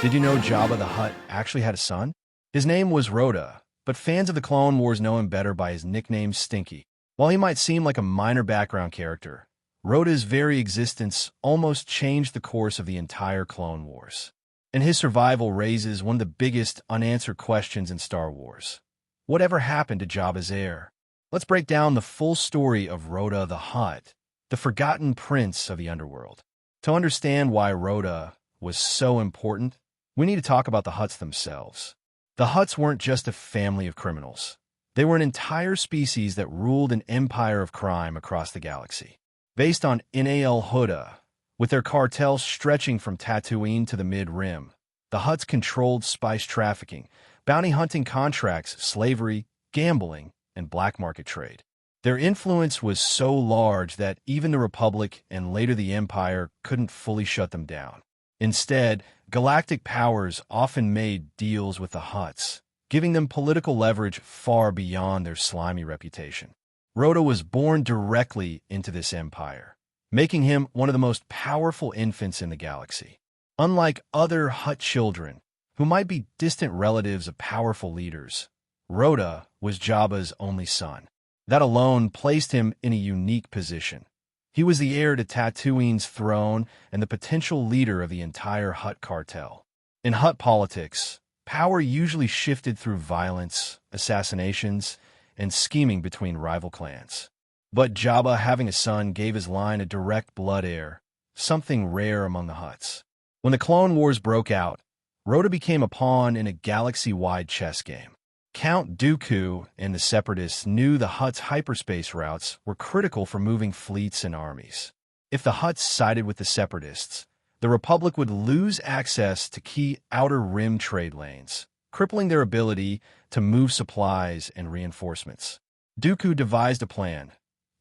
Did you know Jabba the Hutt actually had a son? His name was Rotta, but fans of the Clone Wars know him better by his nickname Stinky. While he might seem like a minor background character, Rotta's very existence almost changed the course of the entire Clone Wars. And his survival raises one of the biggest unanswered questions in Star Wars. Whatever happened to Jabba's heir? Let's break down the full story of Rota the Hutt, the forgotten prince of the underworld. To understand why Rotta was so important, we need to talk about the Hutts themselves. The Hutts weren't just a family of criminals. They were an entire species that ruled an empire of crime across the galaxy. Based on Nal Hutta, with their cartel stretching from Tatooine to the Mid-Rim, the Hutts controlled spice trafficking, bounty hunting contracts, slavery, gambling, and black market trade. Their influence was so large that even the Republic and later the Empire couldn't fully shut them down. Instead, galactic powers often made deals with the Hutts, giving them political leverage far beyond their slimy reputation. Rotta was born directly into this empire, making him one of the most powerful infants in the galaxy. Unlike other Hutt children, who might be distant relatives of powerful leaders, Rotta was Jabba's only son. That alone placed him in a unique position. He was the heir to Tatooine's throne and the potential leader of the entire Hutt Cartel. In Hutt politics, power usually shifted through violence, assassinations, and scheming between rival clans. But Jabba having a son gave his line a direct blood heir, something rare among the Hutts. When the Clone Wars broke out, Rotta became a pawn in a galaxy-wide chess game. Count Dooku and the Separatists knew the Hutt's hyperspace routes were critical for moving fleets and armies. If the Hutts sided with the Separatists, the Republic would lose access to key Outer Rim trade lanes, crippling their ability to move supplies and reinforcements. Dooku devised a plan: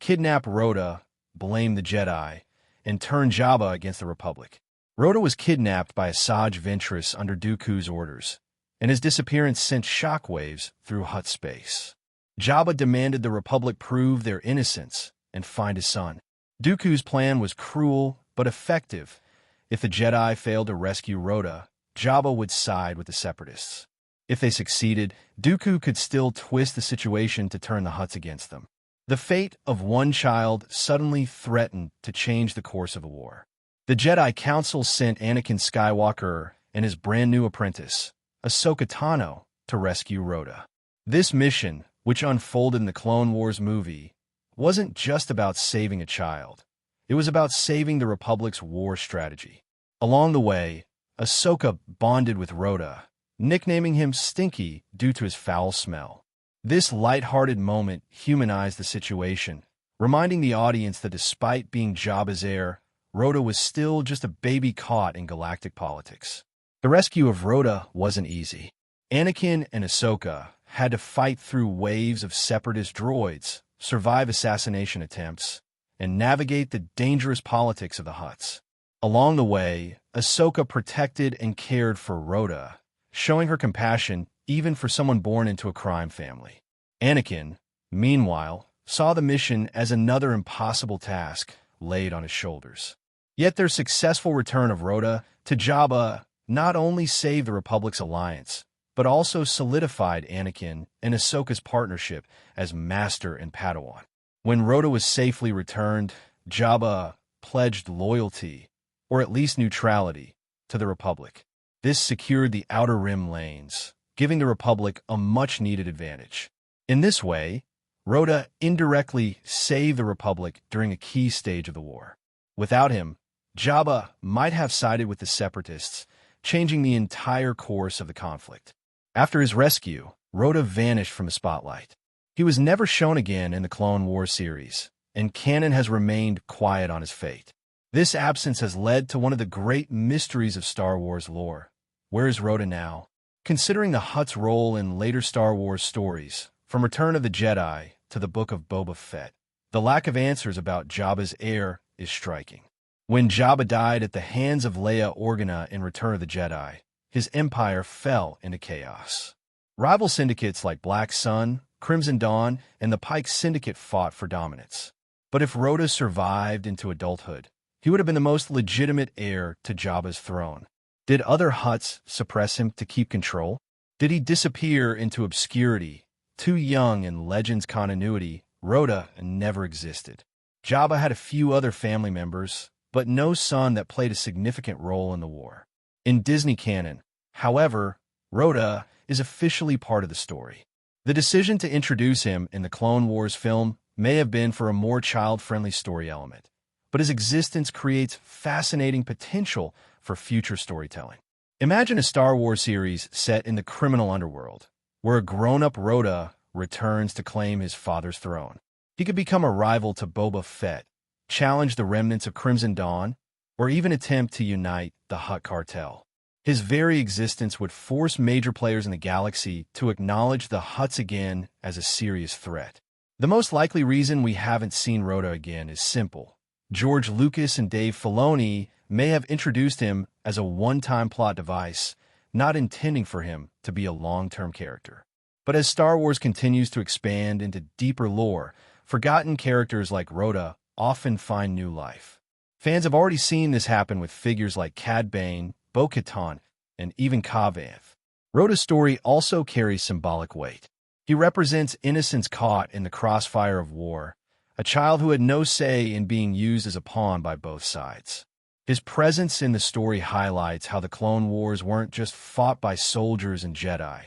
kidnap Rotta, blame the Jedi, and turn Jabba against the Republic. Rotta was kidnapped by Asajj Ventress under Dooku's orders, and his disappearance sent shockwaves through Hutt space. Jabba demanded the Republic prove their innocence and find his son. Dooku's plan was cruel but effective. If the Jedi failed to rescue Rotta, Jabba would side with the Separatists. If they succeeded, Dooku could still twist the situation to turn the Hutts against them. The fate of one child suddenly threatened to change the course of a war. The Jedi Council sent Anakin Skywalker and his brand-new apprentice, Ahsoka Tano, to rescue Rotta. This mission, which unfolded in the Clone Wars movie, wasn't just about saving a child. It was about saving the Republic's war strategy. Along the way, Ahsoka bonded with Rotta, nicknaming him Stinky due to his foul smell. This light-hearted moment humanized the situation, reminding the audience that despite being Jabba's heir, Rotta was still just a baby caught in galactic politics. The rescue of Rotta wasn't easy. Anakin and Ahsoka had to fight through waves of separatist droids, survive assassination attempts, and navigate the dangerous politics of the Hutts. Along the way, Ahsoka protected and cared for Rotta, showing her compassion even for someone born into a crime family. Anakin, meanwhile, saw the mission as another impossible task laid on his shoulders. Yet their successful return of Rotta to Jabba not only saved the Republic's alliance, but also solidified Anakin and Ahsoka's partnership as master and Padawan. When Rotta was safely returned, Jabba pledged loyalty, or at least neutrality, to the Republic. This secured the Outer Rim lanes, giving the Republic a much-needed advantage. In this way, Rotta indirectly saved the Republic during a key stage of the war. Without him, Jabba might have sided with the Separatists, changing the entire course of the conflict. After his rescue, Rotta vanished from the spotlight. He was never shown again in the Clone Wars series, and Canon has remained quiet on his fate. This absence has led to one of the great mysteries of Star Wars lore. Where is Rotta now? Considering the Hutt's role in later Star Wars stories, from Return of the Jedi to the Book of Boba Fett, the lack of answers about Jabba's heir is striking. When Jabba died at the hands of Leia Organa in Return of the Jedi, his empire fell into chaos. Rival syndicates like Black Sun, Crimson Dawn, and the Pike Syndicate fought for dominance. But if Rotta survived into adulthood, he would have been the most legitimate heir to Jabba's throne. Did other Hutts suppress him to keep control? Did he disappear into obscurity? Too young in Legend's continuity, Rotta never existed. Jabba had a few other family members, but no son that played a significant role in the war. In Disney canon, however, Rotta is officially part of the story. The decision to introduce him in the Clone Wars film may have been for a more child-friendly story element, but his existence creates fascinating potential for future storytelling. Imagine a Star Wars series set in the criminal underworld, where a grown-up Rotta returns to claim his father's throne. He could become a rival to Boba Fett, challenge the remnants of Crimson Dawn, or even attempt to unite the Hutt Cartel. His very existence would force major players in the galaxy to acknowledge the Hutts again as a serious threat. The most likely reason we haven't seen Rotta again is simple. George Lucas and Dave Filoni may have introduced him as a one-time plot device, not intending for him to be a long-term character. But as Star Wars continues to expand into deeper lore, forgotten characters like Rotta often find new life. Fans have already seen this happen with figures like Cad Bane, Bo-Katan, and even Kavath. Rotta's story also carries symbolic weight. He represents innocence caught in the crossfire of war, a child who had no say in being used as a pawn by both sides. His presence in the story highlights how the Clone Wars weren't just fought by soldiers and Jedi.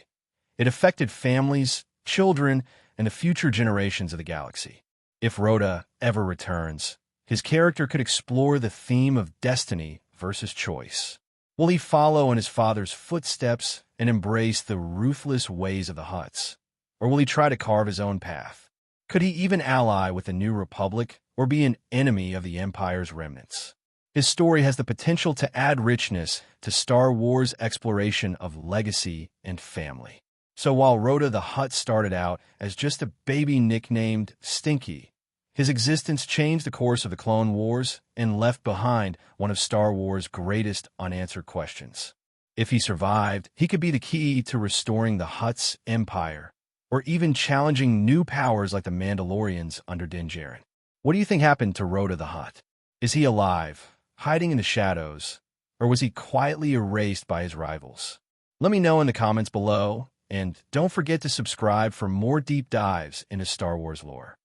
It affected families, children, and the future generations of the galaxy. If Rotta ever returns, his character could explore the theme of destiny versus choice. Will he follow in his father's footsteps and embrace the ruthless ways of the Hutts? Or will he try to carve his own path? Could he even ally with the New Republic or be an enemy of the Empire's remnants? His story has the potential to add richness to Star Wars' exploration of legacy and family. So while Rota the Hutt started out as just a baby nicknamed Stinky, his existence changed the course of the Clone Wars and left behind one of Star Wars' greatest unanswered questions. If he survived, he could be the key to restoring the Hutt's empire, or even challenging new powers like the Mandalorians under Din Djarin. What do you think happened to Rota the Hutt? Is he alive, hiding in the shadows, or was he quietly erased by his rivals? Let me know in the comments below, and don't forget to subscribe for more deep dives into Star Wars lore.